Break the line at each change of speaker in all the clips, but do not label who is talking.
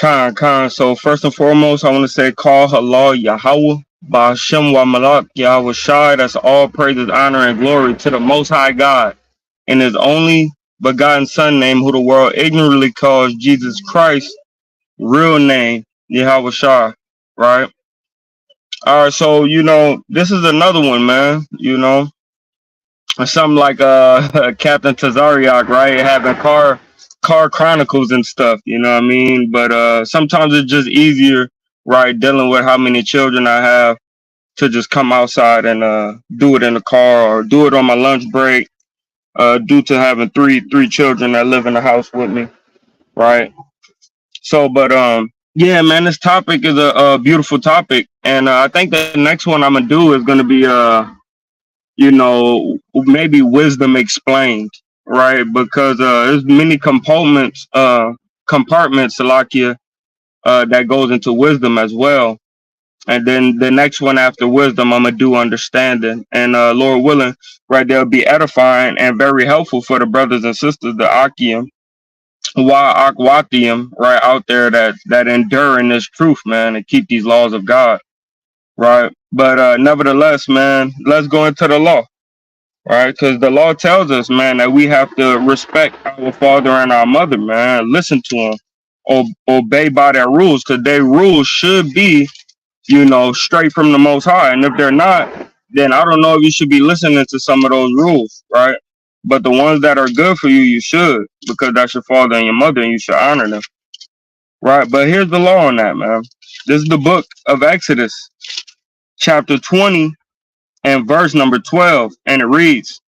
Khan. So first and foremost, I want to say call halal Yahweh. Ba'ashem wa malak Yahweh Shai. That's all praises, honor, and glory to the Most High God and His only begotten Son name, who the world ignorantly calls Jesus Christ, real name Yahweh Shai. Right. All right. So this is another one, man. Something like Captain Tazariak, right? Having car chronicles and stuff, you know what I mean? But sometimes it's just easier, right, dealing with how many children I have to just come outside and do it in the car or do it on my lunch break, due to having three children that live in the house with me, right? So but yeah, man, this topic is a beautiful topic, and I think the next one I'm gonna do is gonna be maybe wisdom explained, right? Because there's many compartments, Salakia, that goes into wisdom as well. And then the next one after wisdom, I'm gonna do understanding, and Lord willing, right, they'll be edifying and very helpful for the brothers and sisters, the Akim, why Akwatium, right, out there that endure in this truth, man, and keep these laws of God, right? But nevertheless, man, let's go into the law. Right, because the law tells us, man, that we have to respect our father and our mother, man. Listen to them, obey by their rules, because their rules should be, straight from the Most High. And if they're not, then I don't know if you should be listening to some of those rules, right? But the ones that are good for you, you should, because that's your father and your mother, and you should honor them, right? But here's the law on that, man. This is the book of Exodus, chapter 20, and verse number 12, and it reads,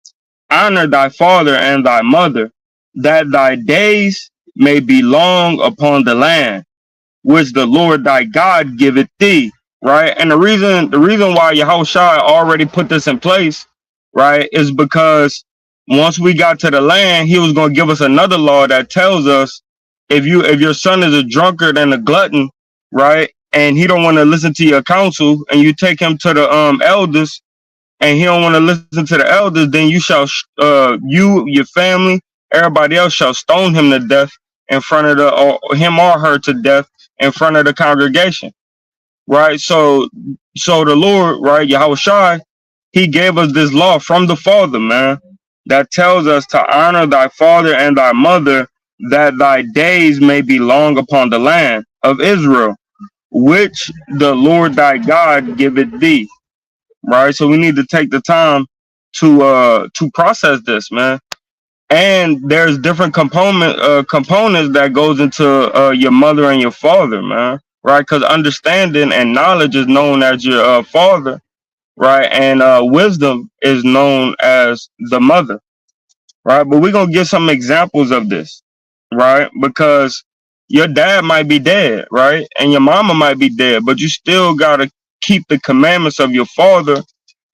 honor thy father and thy mother, that thy days may be long upon the land, which the Lord thy God giveth thee. Right? And the reason why Yahushua already put this in place, right, is because once we got to the land, he was going to give us another law that tells us if your son is a drunkard and a glutton, right, and he don't want to listen to your counsel, and you take him to the elders, and he don't want to listen to the elders, then you shall, you, your family, everybody else shall stone him to death in front of or him or her to death in front of the congregation, right? So the Lord, right, Yahweh Shai, he gave us this law from the Father, man, that tells us to honor thy father and thy mother, that thy days may be long upon the land of Israel, which the Lord thy God giveth thee. Right, so we need to take the time to process this, man. And there's different components that goes into your mother and your father, man. Right, because understanding and knowledge is known as your father, right, and wisdom is known as the mother, right. But we're gonna get some examples of this, right, because your dad might be dead, right, and your mama might be dead, but you still gotta keep the commandments of your father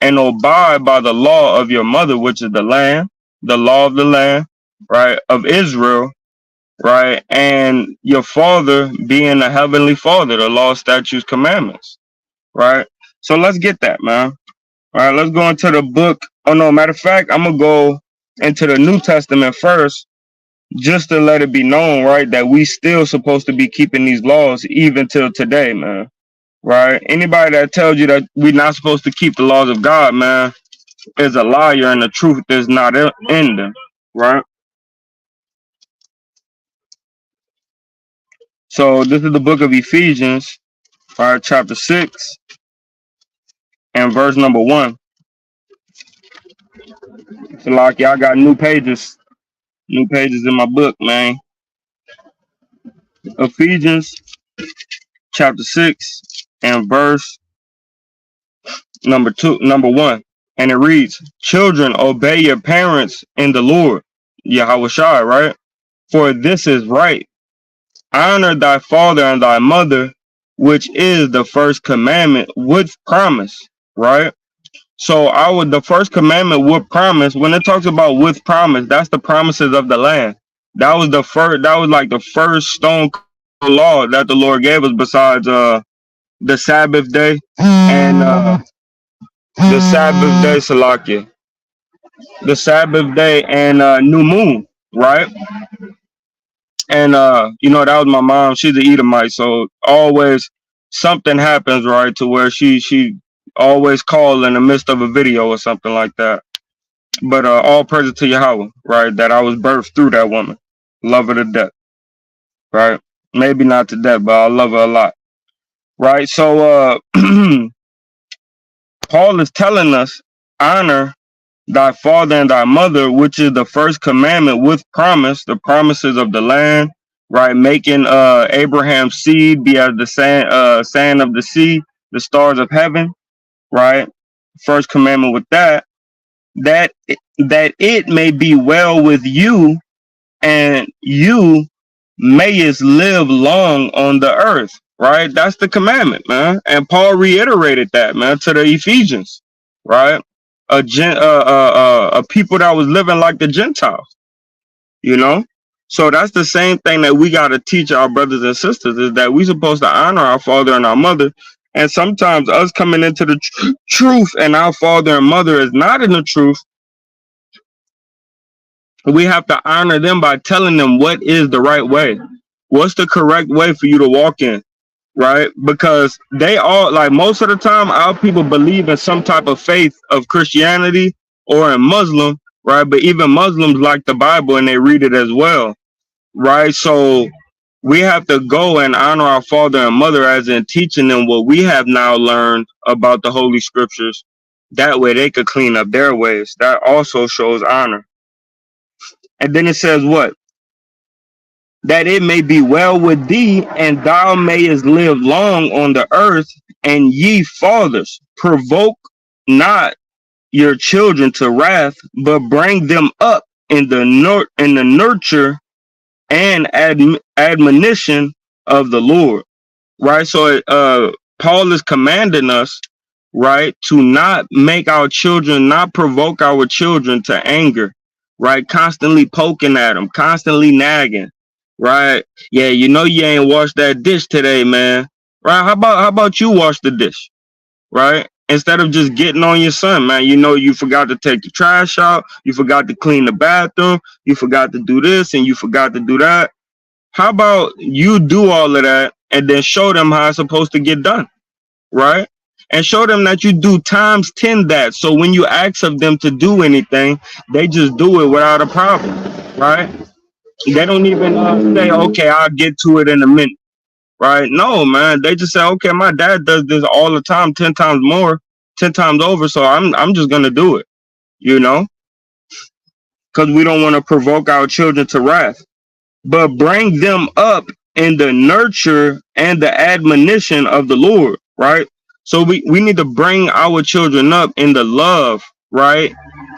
and abide by the law of your mother, which is the land, the law of the land, right, of Israel, right, and your father being a heavenly father, the law, statutes, commandments, right. So let's get that, man. All right, let's go into the book. Oh no, matter of fact, I'm gonna go into the New Testament first, just to let it be known, right, that we still supposed to be keeping these laws even till today, man. Right? Anybody that tells you that we're not supposed to keep the laws of God, man, is a liar, and the truth is not in them. Right? So this is the book of Ephesians, all right, chapter 6 and verse number 1. So like y'all got new pages in my book, man. Ephesians chapter 6 and verse number 1. And it reads, children, obey your parents in the Lord, Yahweh Shai, right? For this is right. Honor thy father and thy mother, which is the first commandment with promise, right? So the first commandment with promise, when it talks about with promise, that's the promises of the land. That was like the first stone law that the Lord gave us, besides the Sabbath day and the Sabbath day, Salakia. The Sabbath day and new moon, right? And that was my mom. She's an Edomite, so always something happens, right, to where she always call in the midst of a video or something like that. But all praise to Yahweh, right? That I was birthed through that woman. Love her to death, right? Maybe not to death, but I love her a lot, right? So Paul is telling us, honor thy father and thy mother, which is the first commandment with promise, the promises of the land, right? Making Abraham's seed be as the sand of the sea, the stars of heaven, right? First commandment with that that it may be well with you and you mayest live long on the earth, right? That's the commandment, man. And Paul reiterated that, man, to the Ephesians, right? A people that was living like the Gentiles, you know. So that's the same thing that we got to teach our brothers and sisters, is that we supposed to honor our father and our mother. And sometimes us coming into the truth and our father and mother is not in the truth, we have to honor them by telling them what is the right way. What's the correct way for you to walk in, right? Because they all, like most of the time, our people believe in some type of faith of Christianity or in Muslim, right? But even Muslims like the Bible and they read it as well, right? So we have to go and honor our father and mother, as in teaching them what we have now learned about the Holy Scriptures. That way they could clean up their ways. That also shows honor. And then it says what? That it may be well with thee, and thou mayest live long on the earth. And ye fathers, provoke not your children to wrath, but bring them up in the nurture and admonition of the Lord. Right. So Paul is commanding us, right, to not make our children, not provoke our children to anger, right? Constantly poking at them, constantly nagging, right? Yeah, you ain't washed that dish today, man. Right? How about you wash the dish, right? Instead of just getting on your son, man. You forgot to take the trash out, you forgot to clean the bathroom, you forgot to do this, and you forgot to do that. How about you do all of that and then show them how it's supposed to get done, right? And show them that you do times 10 that. So when you ask of them to do anything, they just do it without a problem, right? They don't even say, okay, I'll get to it in a minute, right? No, man. They just say, okay, my dad does this all the time, 10 times more, 10 times over. So I'm just going to do it, you know, because we don't want to provoke our children to wrath, but bring them up in the nurture and the admonition of the Lord, right? So we need to bring our children up in the love, right,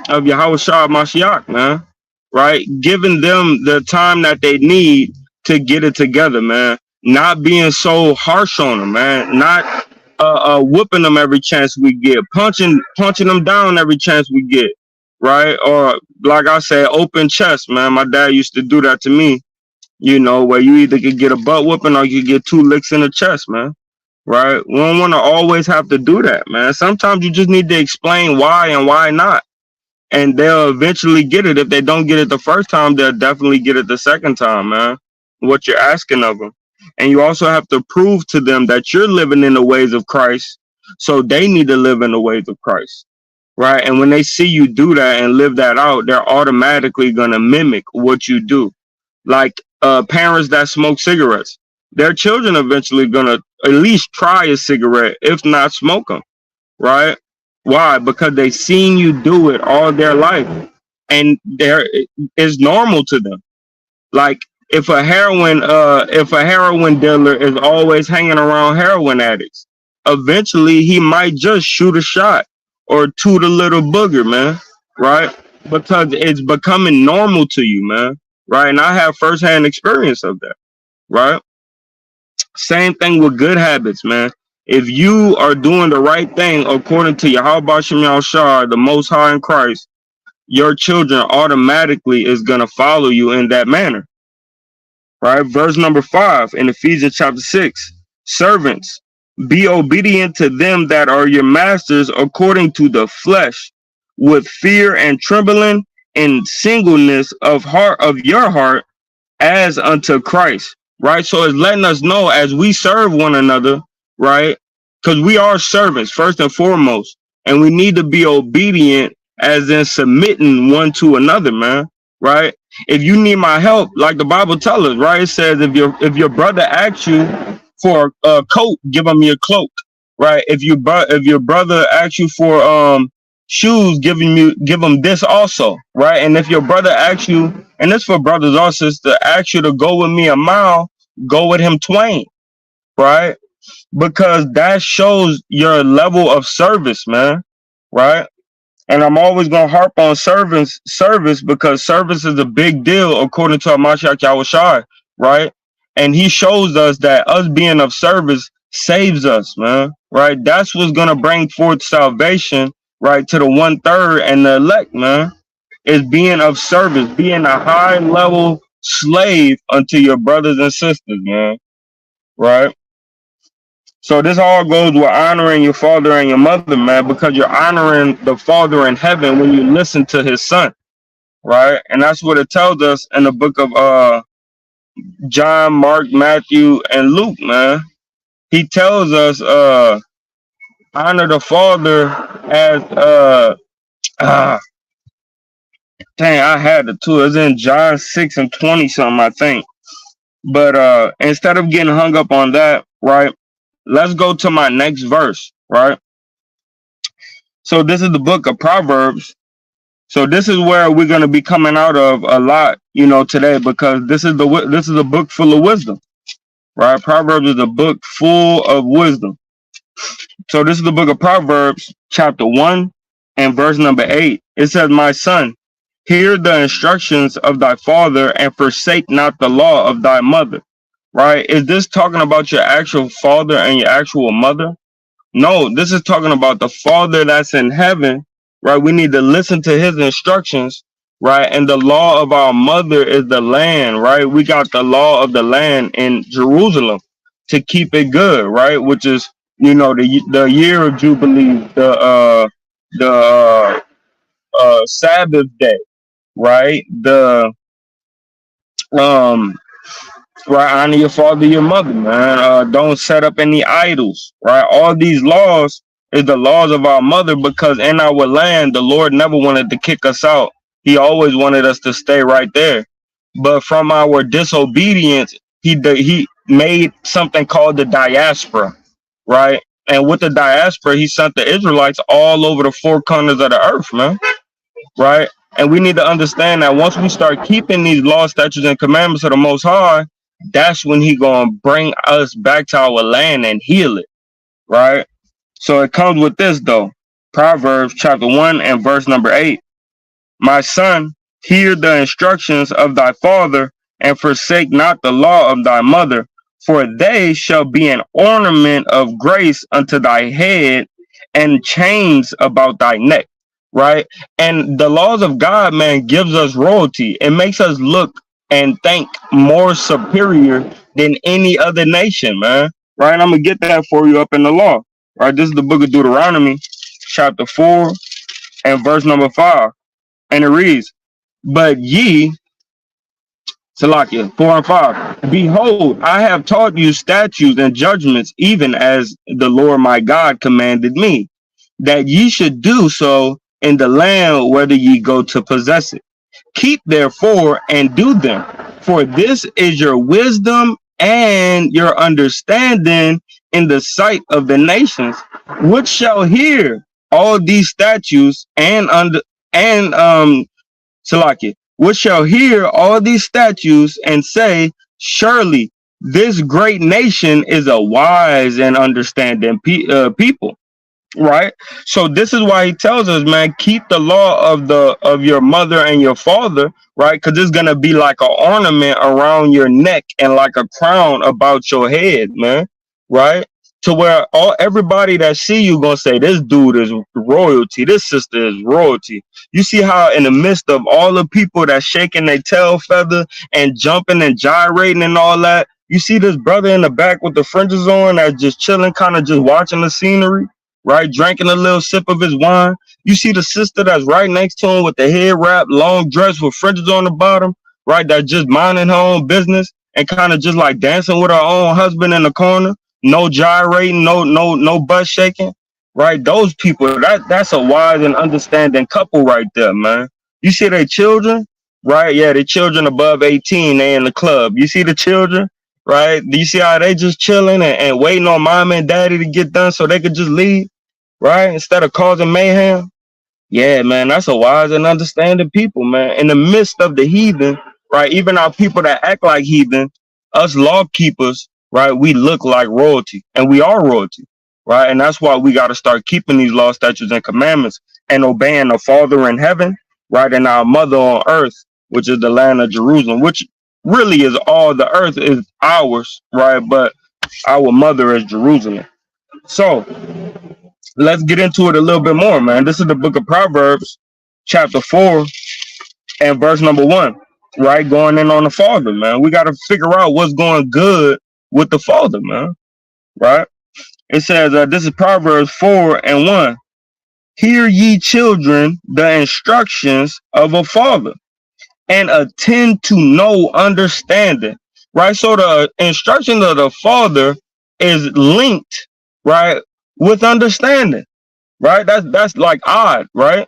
of Yahweh Shah Mashiach, man, right? Giving them the time that they need to get it together, man. Not being so harsh on them, man. Not whooping them every chance we get, punching them down every chance we get, right? Or like I said, open chest, man. My dad used to do that to me, where you either could get a butt whooping or you could get 2 licks in the chest, man. Right? We don't want to always have to do that, man. Sometimes you just need to explain why and why not. And they'll eventually get it. If they don't get it the first time, they'll definitely get it the second time, man. What you're asking of them. And you also have to prove to them that you're living in the ways of Christ. So they need to live in the ways of Christ. Right? And when they see you do that and live that out, they're automatically going to mimic what you do. Like parents that smoke cigarettes, their children eventually gonna at least try a cigarette, if not smoke them, right? Why? Because they seen you do it all their life, and it's normal to them. Like if a heroin dealer is always hanging around heroin addicts, eventually he might just shoot a shot or toot a little booger, man, right? Because it's becoming normal to you, man, right? And I have firsthand experience of that, right? Same thing with good habits, man. If you are doing the right thing according to Yahweh Shem Shah, the Most High in Christ, your children automatically is gonna follow you in that manner, right? Verse number 5 in Ephesians chapter 6. Servants, be obedient to them that are your masters according to the flesh, with fear and trembling, and singleness of your heart, as unto Christ, right? So it's letting us know as we serve one another, right? Because we are servants first and foremost, and we need to be obedient, as in submitting one to another, man. Right? If you need my help, like the Bible tells us, right? It says if your brother asks you for a coat, give him your cloak, right? If your brother asks you for shoes, give him this also, right? And if your brother asks you, and this for brothers or sisters, asks you to go with me a mile, go with him twain, right? Because that shows your level of service, man, right? And I'm always gonna harp on service because service is a big deal according to Mashiach Yahushua, right? And he shows us that us being of service saves us, man. Right? That's what's gonna bring forth salvation, right, to the 1/3 and the elect, man. Is being of service, being a high level slave unto your brothers and sisters, man. Right? So this all goes with honoring your father and your mother, man, because you're honoring the Father in heaven when you listen to his son, right? And that's what it tells us in the book of John, Mark, Matthew, and Luke, man. He tells us honor the Father as uh dang, I had the two. It's in John 6 and 20 something, I think. But instead of getting hung up on that, right? Let's go to my next verse, right? So this is the book of Proverbs. So this is where we're going to be coming out of a lot, today, because this is a book full of wisdom, right? Proverbs is a book full of wisdom. So this is the book of Proverbs, chapter 1 and verse number 8. It says, "My son, hear the instructions of thy father and forsake not the law of thy mother." Right? Is this talking about your actual father and your actual mother? No, this is talking about the Father that's in heaven, right? We need to listen to his instructions, right? And the law of our mother is the land, right? We got the law of the land in Jerusalem to keep it good, right? Which is, the year of Jubilee, the Sabbath day, right? The um right, honor your father, your mother, man. Don't set up any idols, right? All these laws is the laws of our mother, because in our land, the Lord never wanted to kick us out. He always wanted us to stay right there. But from our disobedience, he made something called the diaspora, right? And with the diaspora, he sent the Israelites all over the four corners of the earth, man, right? And we need to understand that once we start keeping these laws, statutes, and commandments of the Most High, that's when he gonna bring us back to our land and heal it, right? So it comes with this though. Proverbs chapter 1 and verse number 8. "My son, hear the instructions of thy father, and forsake not the law of thy mother, for they shall be an ornament of grace unto thy head, and chains about thy neck." Right? And the laws of God, man, gives us royalty. It makes us look and think more superior than any other nation, man. Right? And I'm gonna get that for you up in the law. Right? This is the book of Deuteronomy, chapter 4 and verse number 5. And it reads, "But ye," Salakia, 4 and 5, "behold, I have taught you statutes and judgments, even as the Lord my God commanded me, that ye should do so in the land whether ye go to possess it. Keep therefore and do them, for this is your wisdom and your understanding in the sight of the nations, which shall hear all these statutes and Salakia, which shall hear all these statutes and say, surely this great nation is a wise and understanding people." Right? So this is why he tells us, man, keep the law of your mother and your father, right? Because it's gonna be like an ornament around your neck and like a crown about your head, man. Right? To where everybody that see you gonna say, this dude is royalty, this sister is royalty. You see how in the midst of all the people that shaking their tail feather and jumping and gyrating and all that, you see this brother in the back with the fringes on that's just chilling, kind of just watching the scenery, right? Drinking a little sip of his wine. You see the sister that's right next to him with the head wrap, long dress with fringes on the bottom, right? That just minding her own business and kind of just like dancing with her own husband in the corner, no gyrating, no butt shaking, right? Those people, that's a wise and understanding couple right there, man. You see their children, right? Yeah, the children above 18, they in the club. You see the children, right? Do you see how they just chilling and waiting on mom and daddy to get done so they could just leave, right? Instead of causing mayhem. Yeah, man, that's a wise and understanding people, man. In the midst of the heathen, right? Even our people that act like heathen, us law keepers, right? We look like royalty, and we are royalty, right? And that's why we got to start keeping these law, statutes, and commandments and obeying the Father in heaven, right? And our mother on earth, which is the land of Jerusalem, which really is all the earth is ours, right? But our mother is Jerusalem. So, let's get into it a little bit more, man. This is the book of Proverbs, chapter 4, and verse number 1, right? Going in on the Father, man. We got to figure out what's going good with the Father, man, right? It says, this is Proverbs 4 and 1. Hear ye children the instructions of a father, and attend to no understanding, right? So the instruction of the Father is linked, right, with understanding, right? That's like odd, right?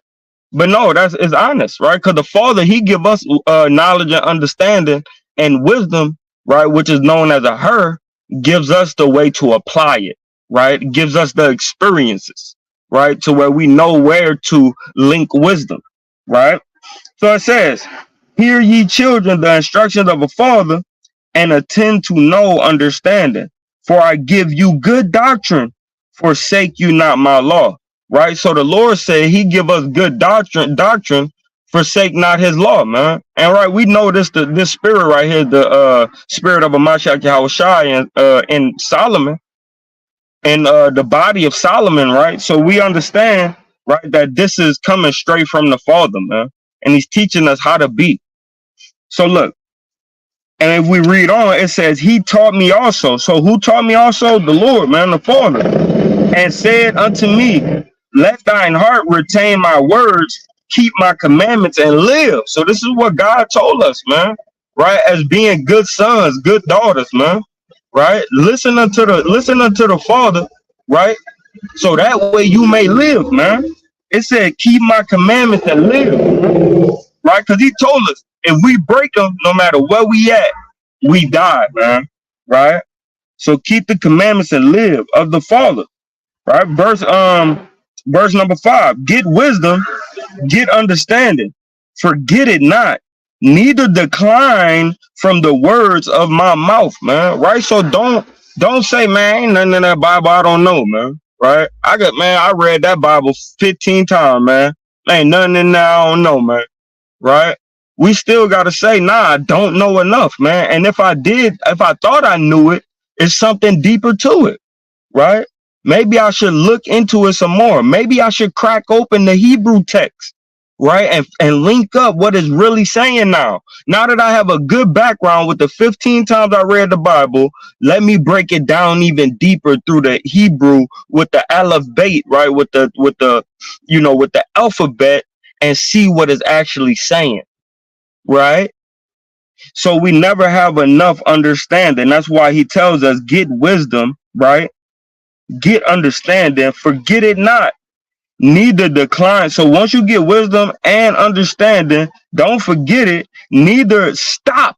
But no, that's it's honest, right? Because the Father, He give us knowledge and understanding and wisdom, right? Which is known as a her, gives us the way to apply it, right? Gives us the experiences, right? To where we know where to link wisdom, right? So it says, "Hear ye children the instructions of a father, and attend to no understanding. For I give you good doctrine, forsake you not my law." Right? So the Lord said He give us good doctrine, forsake not His law, man. And right, we know this spirit right here, the spirit of a Mashiach Yahushai in Solomon, and the body of Solomon, right? So we understand, right, that this is coming straight from the Father, man, and He's teaching us how to be. So look. And if we read on, it says, He taught me also. So who taught me also? The Lord, man, the Father. And said unto me, let thine heart retain my words, keep my commandments, and live. So this is what God told us, man, right? As being good sons, good daughters, man, right? Listen unto the Father, right? So that way you may live, man. It said, keep my commandments and live, right? Because He told us if we break them, no matter where we at, we die, man, right? So keep the commandments and live of the Father, right? Verse number 5. Get wisdom, get understanding, forget it not, neither decline from the words of my mouth, man, right? So don't say, man, ain't nothing in that Bible I don't know, man, right? I read that Bible 15 times, man. Ain't nothing in there I don't know, man, right? We still got to say, nah, I don't know enough, man. And if I thought I knew it, it's something deeper to it, right? Maybe I should look into it some more. Maybe I should crack open the Hebrew text, right? And link up what it's really saying now. Now that I have a good background with the 15 times I read the Bible, let me break it down even deeper through the Hebrew with the aleph bet, right? With the alphabet, and see what it's actually saying, right? So we never have enough understanding. That's why He tells us, get wisdom, right? Get understanding, forget it not, neither decline. So once you get wisdom and understanding, don't forget it, neither stop,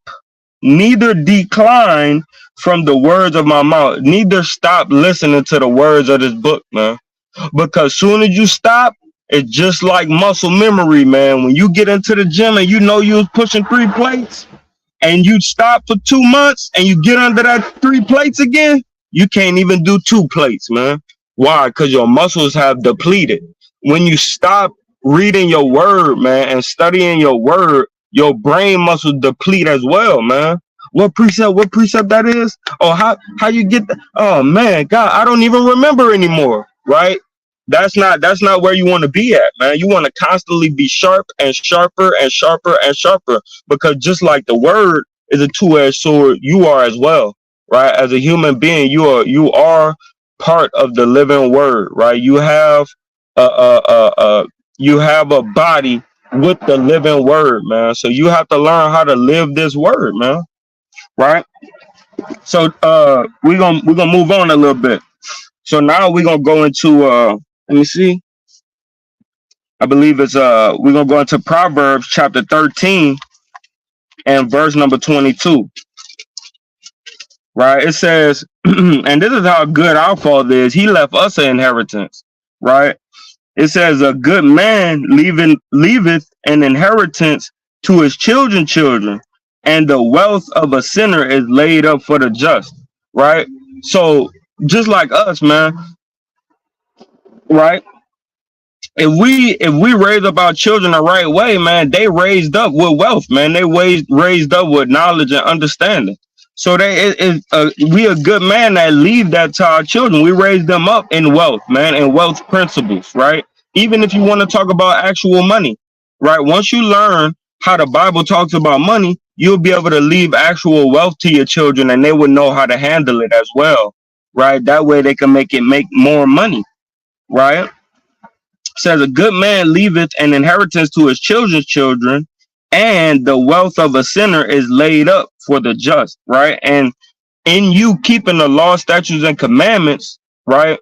neither decline from the words of my mouth, neither stop listening to the words of this book, man. Because soon as you stop, it's just like muscle memory, man. When you get into the gym and you know you was pushing 3 plates, and you stop for 2 months and you get under that 3 plates again, you can't even do 2 plates, man. Why? Because your muscles have depleted. When you stop reading your word, man, and studying your word, your brain muscles deplete as well, man. What precept that is? Oh, how you get that? Oh man, God, I don't even remember anymore, right? That's not where you want to be at, man. You want to constantly be sharp and sharper and sharper and sharper, because just like the word is a two-edged sword, you are as well, right? As a human being, you are part of the living word, right? You have a body with the living word, man. So you have to learn how to live this word, man. Right? So we're gonna move on a little bit. So now we're gonna go into let me see. I believe it's we're gonna go into Proverbs chapter 13 and verse number 22. Right? It says, and this is how good our Father is. He left us an inheritance. Right? It says, a good man leaveth an inheritance to his children, and the wealth of a sinner is laid up for the just. Right? So just like us, man, right? If we raise up our children the right way, man, they raised up with wealth, man. They raised up with knowledge and understanding. So we a good man that leave that to our children. We raise them up in wealth, man, and wealth principles, right? Even if you want to talk about actual money, right? Once you learn how the Bible talks about money, you'll be able to leave actual wealth to your children, and they will know how to handle it as well, right? That way they can make more money, right? Says a good man leaveth an inheritance to his children's children, and the wealth of a sinner is laid up for the just, right? And in you keeping the law, statutes, and commandments, right,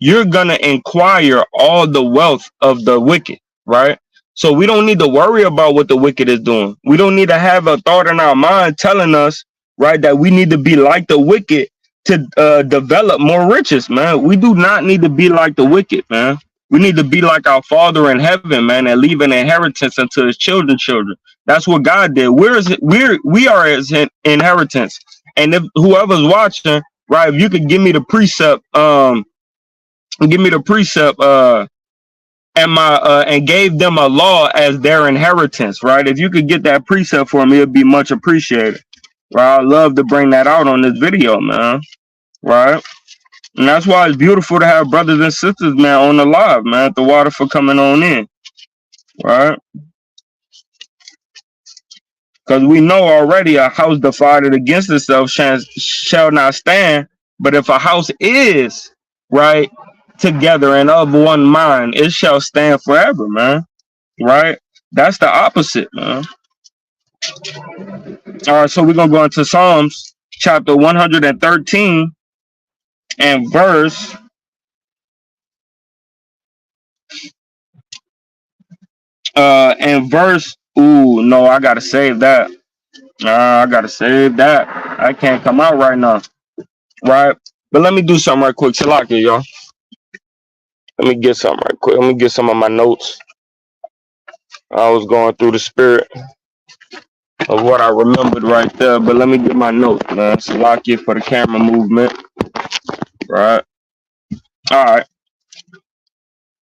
you're gonna inquire all the wealth of the wicked, right? So we don't need to worry about what the wicked is doing. We don't need to have a thought in our mind telling us, right, that we need to be like the wicked to develop more riches, man. We do not need to be like the wicked, man. We need to be like our Father in heaven, man, and leave an inheritance unto his children's children. That's what God did. We are his inheritance. And if whoever's watching, right, if you could give me the precept, and gave them a law as their inheritance, right? If you could get that precept for me, it'd be much appreciated. Right? I'd love to bring that out on this video, man. Right? And that's why it's beautiful to have brothers and sisters, man, on the live, man. The water for coming on in. Right? Because we know already a house divided against itself shall not stand. But if a house is, right, together and of one mind, it shall stand forever, man. Right? That's the opposite, man. All right, so we're gonna go into Psalms chapter 113 and verse. Ooh, no, I gotta save that. I gotta save that. I can't come out right now. Right? But let me do something right quick. Shalaka, y'all. Let me get something right quick. Let me get some of my notes. I was going through the spirit of what I remembered right there, but let me get my notes, man. Shalaka for the camera movement. Right? All right.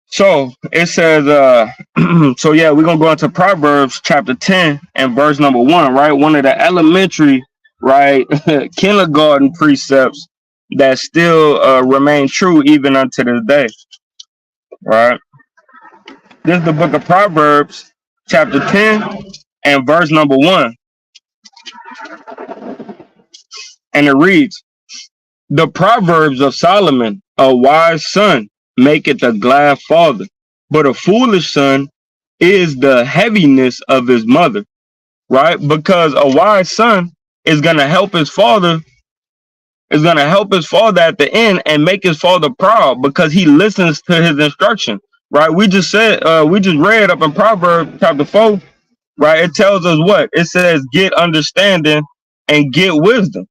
So it says, so yeah, we're gonna go into Proverbs chapter 10 and verse number 1, right? One of the elementary, right, kindergarten precepts that still remain true even unto this day, right? This is the book of Proverbs, chapter 10 and verse number 1, and it reads, the Proverbs of Solomon, a wise son maketh a glad father, but a foolish son is the heaviness of his mother, right? Because a wise son is going to help his father, at the end and make his father proud because he listens to his instruction, right? We just read up in Proverbs chapter 4, right? It tells us what? It says, get understanding and get wisdom,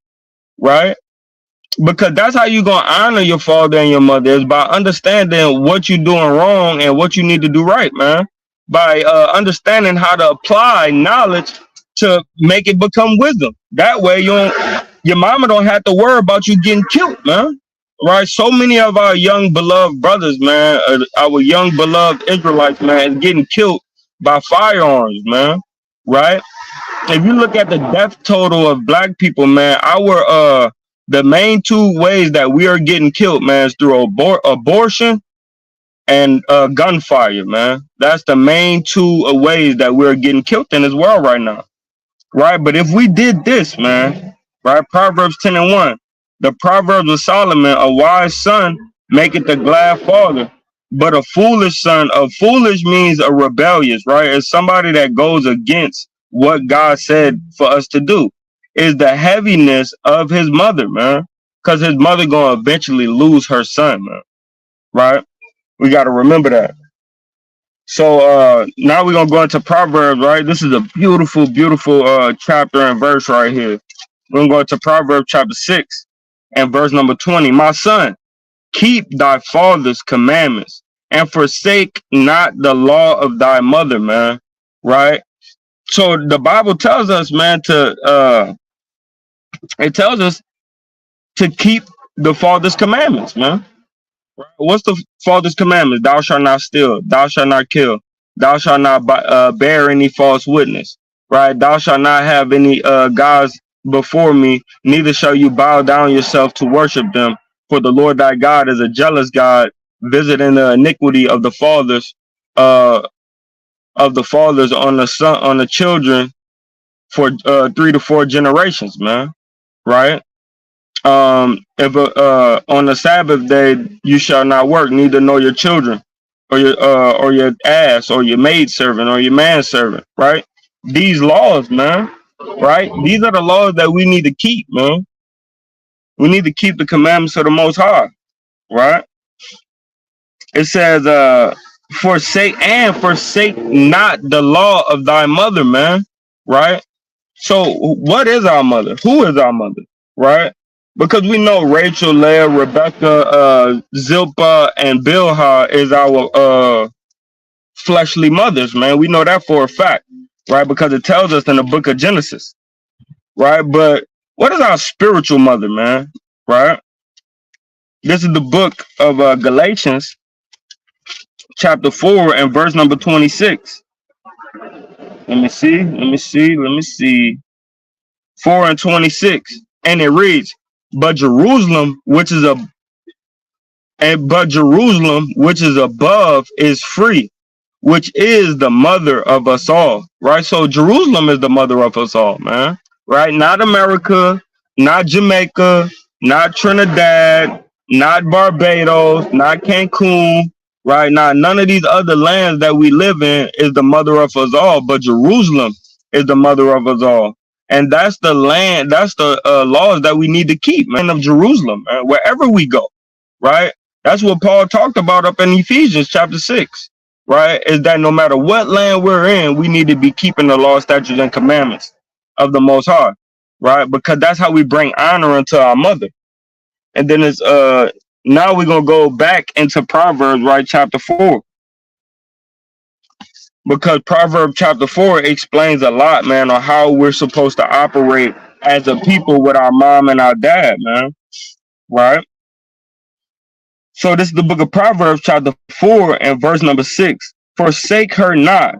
right? Because that's how you're going to honor your father and your mother, is by understanding what you're doing wrong and what you need to do right, man. By understanding how to apply knowledge to make it become wisdom. That way your mama don't have to worry about you getting killed, man. Right? So many of our young beloved brothers, man, our young beloved Israelites, man, is getting killed by firearms, man. Right? If you look at the death total of black people, man, the main two ways that we are getting killed, man, is through abortion and gunfire, man. That's the main two ways that we're getting killed in this world right now, right? But if we did this, man, right? Proverbs 10 and 1, the Proverbs of Solomon, a wise son maketh a glad father, But a foolish son, a foolish means a rebellious, right? It's somebody that goes against what God said for us to do. Is the heaviness of his mother, man. Because his mother gonna eventually lose her son, man. Right? We gotta remember that. So now we're gonna go into Proverbs, right? This is a beautiful, beautiful chapter and verse right here. We're gonna go into Proverbs chapter 6 and verse number 20. My son, keep thy father's commandments and forsake not the law of thy mother, man. Right? So the Bible tells us, man, it tells us to keep the father's commandments, man. What's the father's commandments? Thou shalt not steal. Thou shalt not kill. Thou shalt not bear any false witness. Right? Thou shalt not have any gods before me. Neither shall you bow down yourself to worship them. For the Lord thy God is a jealous God, visiting the iniquity uh, of the fathers on the son, on the children for 3 to 4 generations, man. Right? If on the Sabbath day you shall not work, neither nor your children, or your ass, or your maidservant, or your manservant, right? These laws, man, right? These are the laws that we need to keep, man. We need to keep the commandments of the Most High, right? It says, forsake not the law of thy mother, man, right? So, what is our mother? Who is our mother? Right? Because we know Rachel, Leah, Rebecca, Zilpah, and Bilhah is our fleshly mothers, man. We know that for a fact, right? Because it tells us in the book of Genesis, right? But what is our spiritual mother, man? Right? This is the book of Galatians, chapter 4, and verse number 26. Let me see. 4 and 26. And it reads, but Jerusalem, which is a but Jerusalem, which is above, is free, which is the mother of us all. Right? So Jerusalem is the mother of us all, man. Right? Not America, not Jamaica, not Trinidad, not Barbados, not Cancun, right? Not none of these other lands that we live in is the mother of us all, but Jerusalem is the mother of us all. And that's the land, that's the laws that we need to keep, man, of Jerusalem, man, wherever we go, right? That's what Paul talked about up in Ephesians chapter 6, right? Is that no matter what land we're in, we need to be keeping the law, statutes, and commandments of the Most High, right? Because that's how we bring honor unto our mother. And then it's now we're gonna go back into Proverbs, right, chapter 4, because Proverbs chapter 4 explains a lot, man, on how we're supposed to operate as a people with our mom and our dad, man, right? So this is the book of Proverbs, chapter 4, and verse number 6. Forsake her not.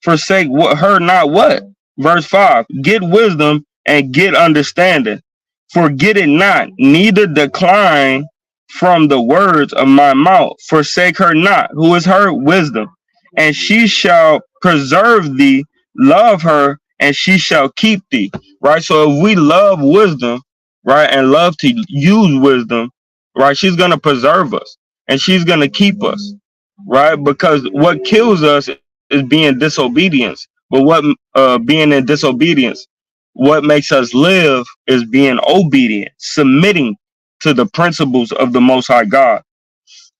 Forsake her not what? Verse 5. Get wisdom and get understanding. Forget it not, neither decline from the words of my mouth. Forsake her not. Who is her? Wisdom. And she shall preserve thee. Love her, and she shall keep thee. Right? So if we love wisdom, right, and love to use wisdom, right, she's going to preserve us and she's going to keep us, right? Because what kills us is being disobedience. But what being in disobedience, what makes us live is being obedient, submitting to the principles of the Most High God,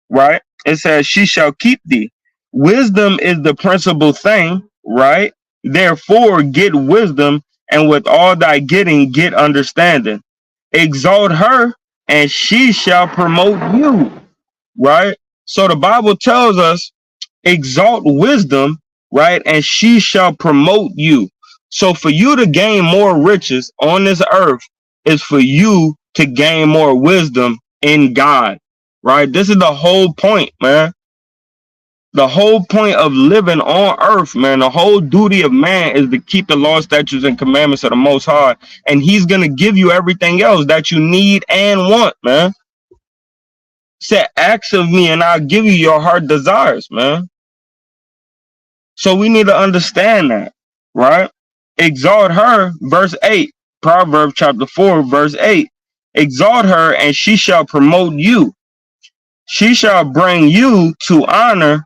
right? It says, she shall keep thee. Wisdom is the principal thing, right? Therefore, get wisdom, and with all thy getting, get understanding. Exalt her, and she shall promote you, right? So the Bible tells us, exalt wisdom, right? And she shall promote you. So for you to gain more riches on this earth is for you to gain more wisdom in God, right? This is the whole point, man. The whole point of living on earth, man, the whole duty of man is to keep the law, statutes, and commandments of the Most High. And he's going to give you everything else that you need and want, man. Say, ask of me and I'll give you your heart desires, man. So we need to understand that, right? Exalt her, verse 8, Proverbs chapter 4, verse 8. Exalt her and she shall promote you. She shall bring you to honor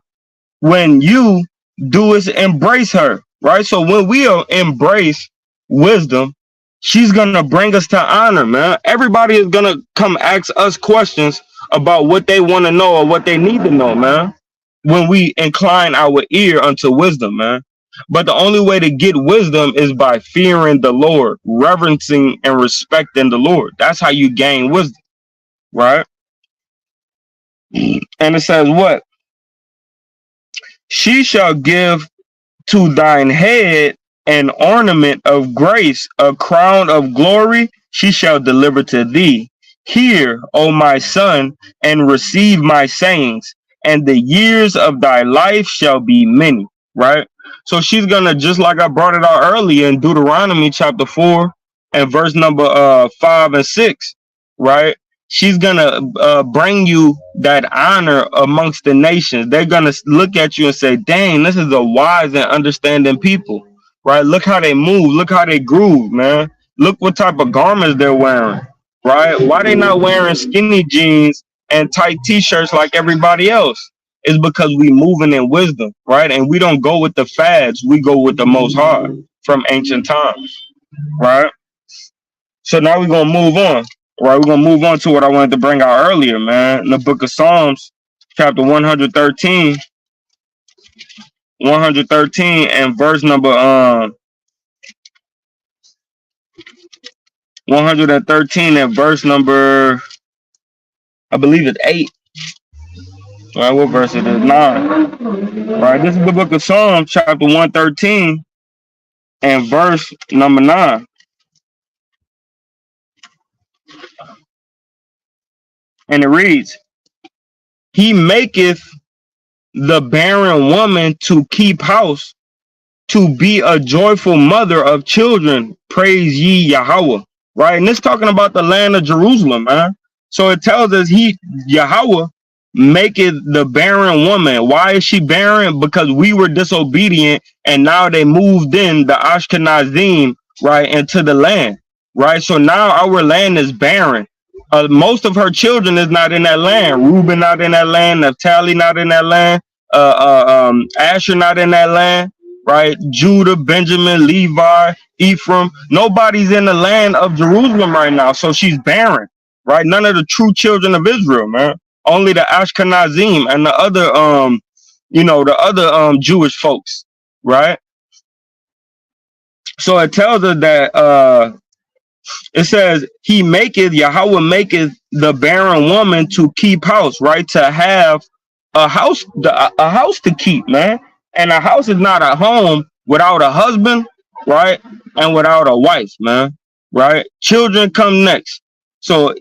when you do is embrace her, right? So when we embrace wisdom, she's gonna bring us to honor, man. Everybody is gonna come ask us questions about what they want to know or what they need to know, man. When we incline our ear unto wisdom, man. But the only way to get wisdom is by fearing the Lord, reverencing and respecting the Lord. That's how you gain wisdom, right? And it says what? She shall give to thine head an ornament of grace, a crown of glory she shall deliver to thee. Hear, O my son, and receive my sayings, and the years of thy life shall be many. Right? So she's gonna, just like I brought it out earlier in Deuteronomy chapter 4 and verse number 5 and 6, right? She's gonna bring you that honor amongst the nations. They're gonna look at you and say, "Dang, this is a wise and understanding people." Right? Look how they move. Look how they groove, man. Look what type of garments they're wearing. Right? Why they not wearing skinny jeans and tight t-shirts like everybody else? It's because we moving in wisdom, right? And we don't go with the fads. We go with the Most High from ancient times, right? So now we're gonna move on. Right, we're gonna move on to what I wanted to bring out earlier, man. In the book of Psalms, chapter 113, 113, and verse number 113 and verse number, I believe it's 8. Right, what verse it is? 9. Right, this is the book of Psalms, chapter 113, and verse number 9. And it reads, He maketh the barren woman to keep house, to be a joyful mother of children. Praise ye Yahweh. Right? And it's talking about the land of Jerusalem, man. So it tells us Yahweh, maketh the barren woman. Why is she barren? Because we were disobedient, and now they moved in the Ashkenazim, right, into the land. Right? So now our land is barren. Most of her children is not in that land. Reuben not in that land. Naphtali not in that land. Asher not in that land, right? Judah, Benjamin, Levi, Ephraim. Nobody's in the land of Jerusalem right now, so she's barren, right? None of the true children of Israel, man. Only the Ashkenazim and the other, the other Jewish folks, right? So it tells us that it says he maketh, Yahweh maketh the barren woman to keep house, right? To have a house, a house to keep, man. And a house is not a home without a husband, right? And without a wife, man, right? Children come next. So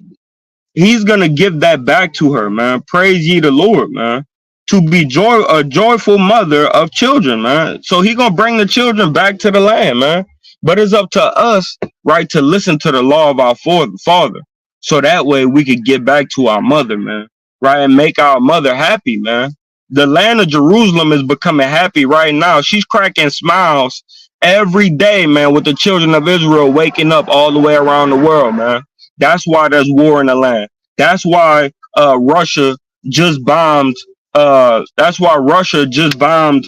he's gonna give that back to her, man. Praise ye the Lord, man. To be a joyful mother of children, man. So he gonna bring the children back to the land, man. But it's up to us, right, to listen to the law of our father. So that way we could get back to our mother, man. Right, and make our mother happy, man. The land of Jerusalem is becoming happy right now. She's cracking smiles every day, man, with the children of Israel waking up all the way around the world, man. That's why there's war in the land. That's why Russia just bombed. That's why Russia just bombed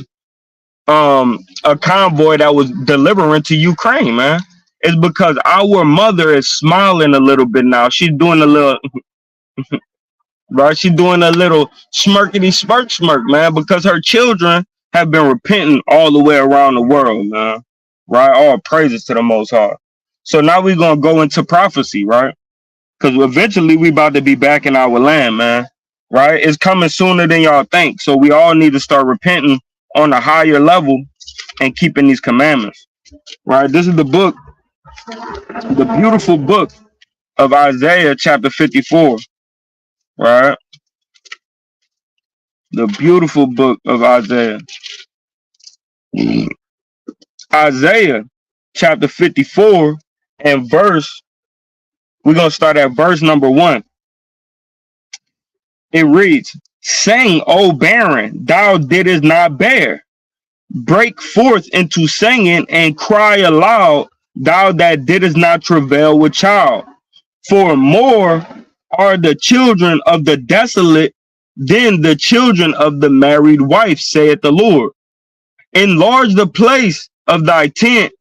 a convoy that was delivering to Ukraine, man. It's because our mother is smiling a little bit now. She's doing a little, right? She's doing a little smirkety smirk, man, because her children have been repenting all the way around the world, man. Right? All praises to the Most High. So now we're gonna go into prophecy, right? Because eventually we about to be back in our land, man. Right? It's coming sooner than y'all think. So we all need to start repenting on a higher level and keeping these commandments. Right? This is the book, the beautiful book of Isaiah chapter 54. Right? The beautiful book of Isaiah. Isaiah chapter 54 and we're going to start at verse number 1. It reads, Sing, O barren, thou didst not bear. Break forth into singing and cry aloud, thou that didst not travail with child. For more are the children of the desolate Then the children of the married wife, saith the Lord, enlarge the place of thy tent,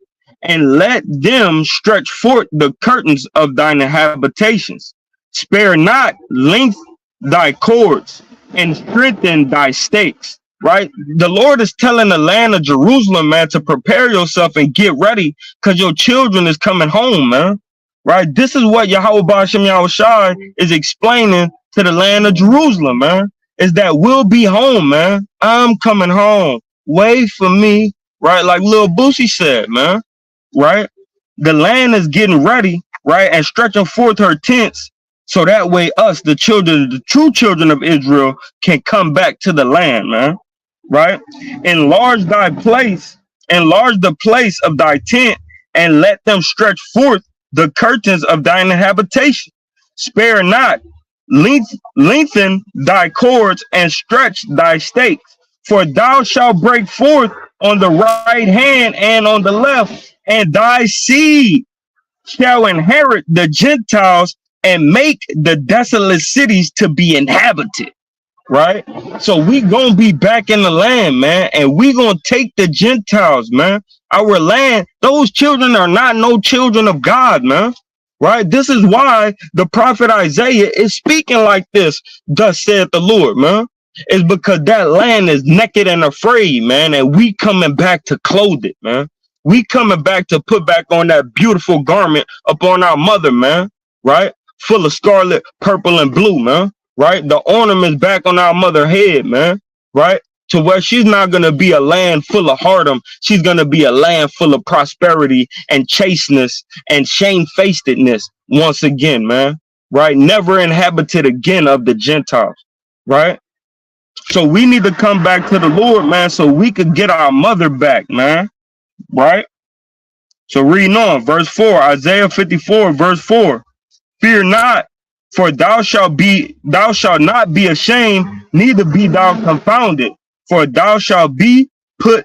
and let them stretch forth the curtains of thine habitations. Spare not, length thy cords, and strengthen thy stakes. Right? The Lord is telling the land of Jerusalem, man, to prepare yourself and get ready because your children is coming home, man. Right? This is what Yahweh Ba'ashem Yahushai is explaining to the land of Jerusalem, man. Is that we'll be home, man. I'm coming home. Wait for me, right? Like Lil Boosie said, man, right? The land is getting ready, right? And stretching forth her tents so that way us, the children, the true children of Israel, can come back to the land, man, right? Enlarge thy place, enlarge the place of thy tent, and let them stretch forth the curtains of thine habitation. Spare not, lengthen thy cords and stretch thy stakes, for thou shalt break forth on the right hand and on the left, and thy seed shall inherit the Gentiles and make the desolate cities to be inhabited. Right? So we gonna be back in the land, man, and we gonna take the Gentiles, man. Our land, those children are not no children of God, man. Right? This is why the prophet Isaiah is speaking like this. Thus saith the Lord, man. It's because that land is naked and afraid, man, and we coming back to clothe it, man. We coming back to put back on that beautiful garment upon our mother, man. Right? Full of scarlet, purple, and blue, man. Right? The ornaments back on our mother head, man. Right? To where she's not going to be a land full of heartache. She's going to be a land full of prosperity and chasteness and shamefacedness once again, man. Right? Never inhabited again of the Gentiles. Right? So we need to come back to the Lord, man, so we could get our mother back, man. Right? So reading on, verse 4, Isaiah 54, verse 4. Fear not, for thou shalt not be ashamed, neither be thou confounded. For thou shalt not be put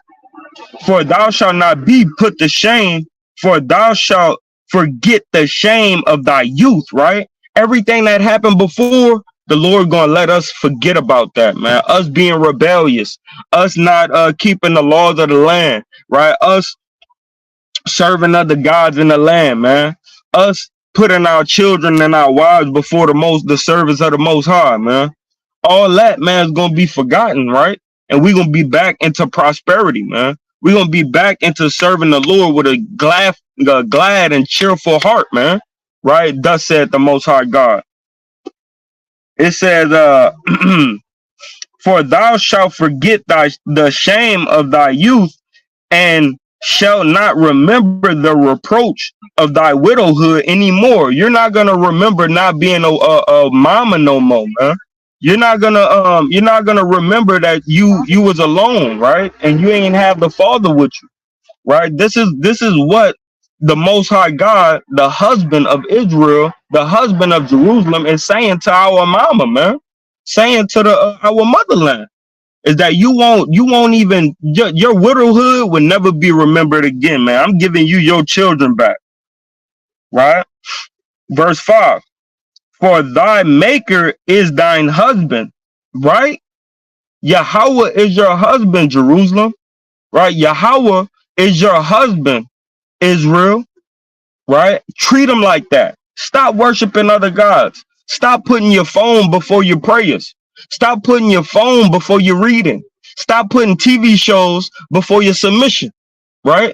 to shame, for thou shalt forget the shame of thy youth, right? Everything that happened before, the Lord gonna let us forget about that, man. Us being rebellious, us not keeping the laws of the land, right? Us serving other gods in the land, man. Us putting our children and our wives before the service of the Most High, man. All that, man, is gonna be forgotten, right? And we're gonna be back into prosperity, man. We're gonna be back into serving the Lord with a glad and cheerful heart, man. Right? Thus said the Most High God. It says, for thou shalt forget the shame of thy youth, and shall not remember the reproach of thy widowhood anymore. You're not gonna remember not being a mama no more, man. You're not gonna remember that you was alone, right? And you ain't have the father with you, right? This is what the Most High God, the husband of Israel, the husband of Jerusalem, is saying to our mama, man, saying to our motherland, is that you won't even, your widowhood will never be remembered again, man. I'm giving you your children back, right? Verse 5, for thy maker is thine husband, right? Yahweh is your husband, Jerusalem, right? Yahweh is your husband, Israel, right? Treat him like that. Stop worshiping other gods. Stop putting your phone before your prayers. Stop putting your phone before your reading. Stop putting TV shows before your submission, right?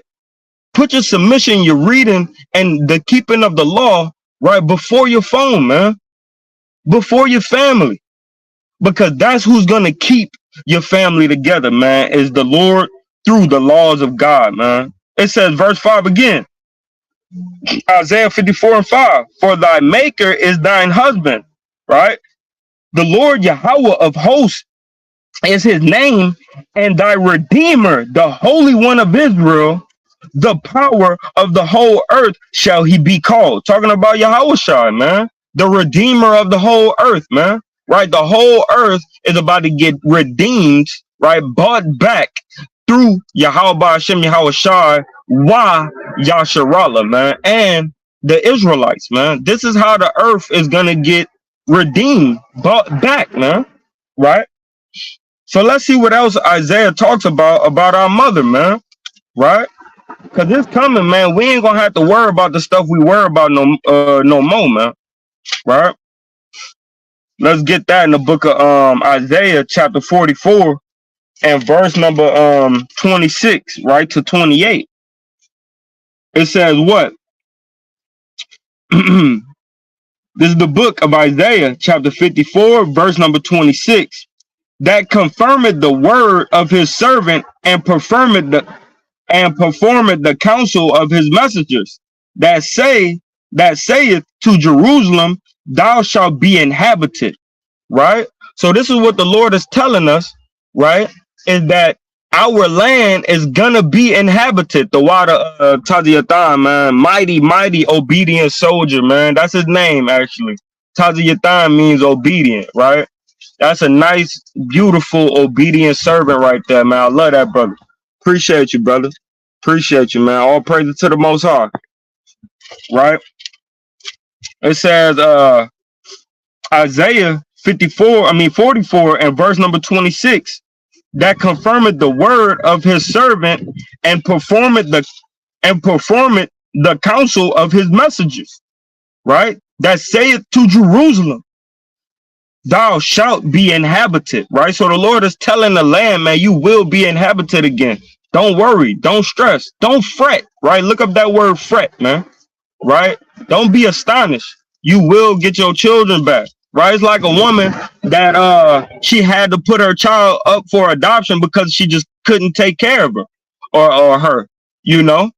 Put your submission, your reading, and the keeping of the law, right, before your phone, man. Before your family. Because that's who's going to keep your family together, man, is the Lord through the laws of God, man. It says, verse 5 again, Isaiah 54 and 5, for thy maker is thine husband, right? The Lord Yahweh of hosts is his name, and thy redeemer, the Holy One of Israel, the power of the whole earth shall he be called. Talking about Yahushua, man, the redeemer of the whole earth, man, right? The whole earth is about to get redeemed, right? Bought back through Yahweh Hashem Yahushua, why Yasharallah, man, and the Israelites, man. This is how the earth is gonna get redeemed, bought back, man. right? So let's see what else Isaiah talks about our mother, man, right? Cause it's coming, man. We ain't gonna have to worry about the stuff we worry about no more, man. Right? Let's get that in the book of Isaiah chapter 44 and verse number 26, right to 28. It says what? This is the book of Isaiah chapter 54, verse number 26. That confirmeth the word of his servant and performeth the counsel of his messengers, that saith to Jerusalem, thou shalt be inhabited. Right? So this is what the Lord is telling us, right? Is that our land is gonna be inhabited. The water Taziathan, man, mighty, obedient soldier, man. That's his name, actually. Taziathan means obedient, right? That's a nice, beautiful, obedient servant right there, man. I love that, brother. Appreciate you, brother. Appreciate you, man. All praises to the Most High, right? It says, Isaiah 44 and verse number 26, that confirmeth the word of his servant and performeth the counsel of his messengers, right? That saith to Jerusalem, thou shalt be inhabited, right? So the Lord is telling the land, man, you will be inhabited again. Don't worry, don't stress, don't fret, right? Look up that word fret, man, right? Don't be astonished. You will get your children back, right? It's like a woman that she had to put her child up for adoption because she just couldn't take care of her or her, you know.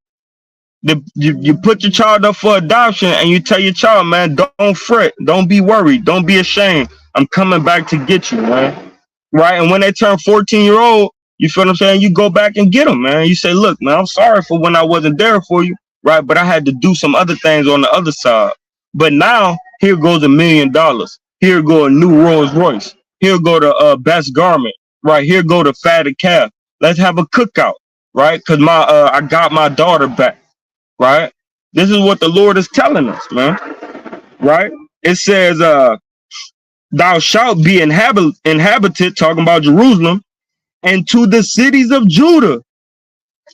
You put your child up for adoption and you tell your child, man, don't fret, don't be worried, don't be ashamed. I'm coming back to get you, man. Right? And when they turn 14-year-old, you feel what I'm saying? You go back and get them, man. You say, look, man, I'm sorry for when I wasn't there for you, right? But I had to do some other things on the other side. But now, here goes $1 million. Here go a new Rolls Royce. Here go the best garment, right? Here go the fatted calf. Let's have a cookout, right? Because I got my daughter back, right? This is what the Lord is telling us, man, right? It says, thou shalt be inhabited, talking about Jerusalem, and to the cities of Judah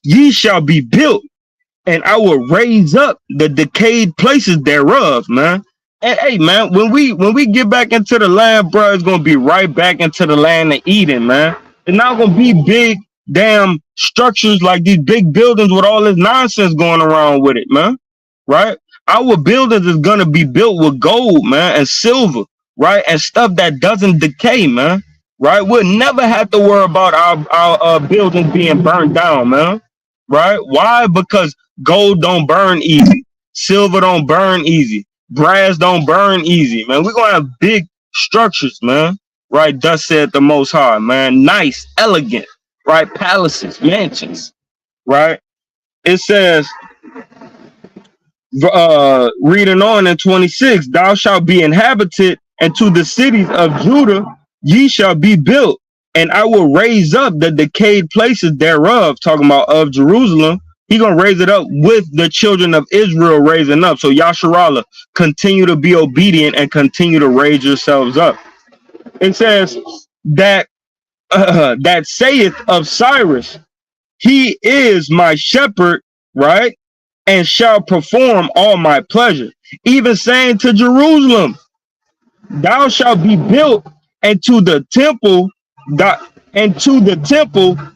ye shall be built, and I will raise up the decayed places thereof, man. And hey, man, when we get back into the land, bro, it's gonna be right back into the land of Eden, man. It's not gonna be big damn structures like these big buildings with all this nonsense going around with it, man. Right? Our buildings is gonna be built with gold, man, and silver, right, and stuff that doesn't decay, man. Right? We'll never have to worry about our buildings being burned down, man. Right? Why? Because gold don't burn easy, silver don't burn easy, brass don't burn easy, man. We're gonna have big structures, man. Right? Thus said the Most High, man. Nice, elegant, right? Palaces, mansions, right? It says, reading on in 26, thou shalt be inhabited, and to the cities of Judah ye shall be built, and I will raise up the decayed places thereof, talking about of Jerusalem. He gonna raise it up with the children of Israel raising up. So Yasharallah, continue to be obedient and continue to raise yourselves up. It says that that saith of Cyrus, he is my shepherd, right? And shall perform all my pleasure. Even saying to Jerusalem, thou shalt be built, and to the temple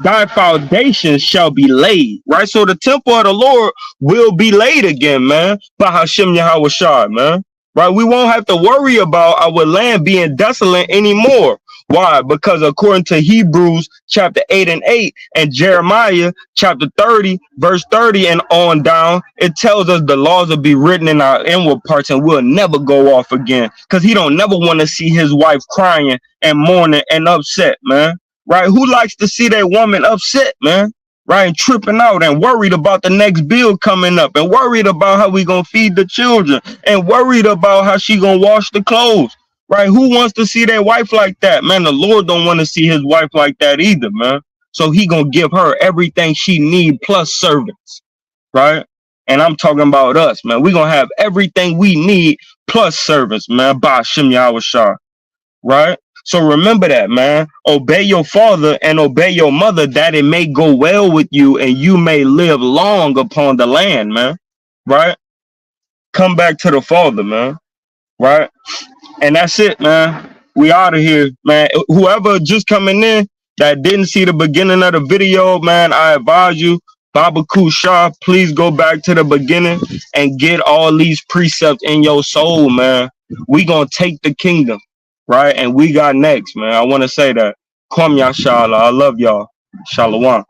thy foundation shall be laid. Right? So the temple of the Lord will be laid again, man. By Hashem Yahweh Shai, man. Right? We won't have to worry about our land being desolate anymore. Why? Because according to Hebrews chapter 8 and 8 and Jeremiah chapter 30, verse 30 and on down, it tells us the laws will be written in our inward parts and we'll never go off again. Because he don't never want to see his wife crying and mourning and upset, man. Right? Who likes to see that woman upset, man? Right? And tripping out and worried about the next bill coming up and worried about how we gonna feed the children and worried about how she gonna wash the clothes. Right? Who wants to see their wife like that, man? The Lord don't want to see his wife like that either, man. So he gonna give her everything she need plus servants, right? And I'm talking about us, man. We gonna have everything we need plus servants, man. By Shem Yahweh Shah, right? So remember that, man. Obey your father and obey your mother, that it may go well with you and you may live long upon the land, man. Right? Come back to the father, man. Right? And that's it, man. We out of here, man. Whoever just coming in that didn't see the beginning of the video, man, I advise you, Baba Shah, please go back to the beginning and get all these precepts in your soul, man. We gonna take the kingdom, right? And we got next, man. I want to say that. Kwam Yashala. I love y'all. Shalom.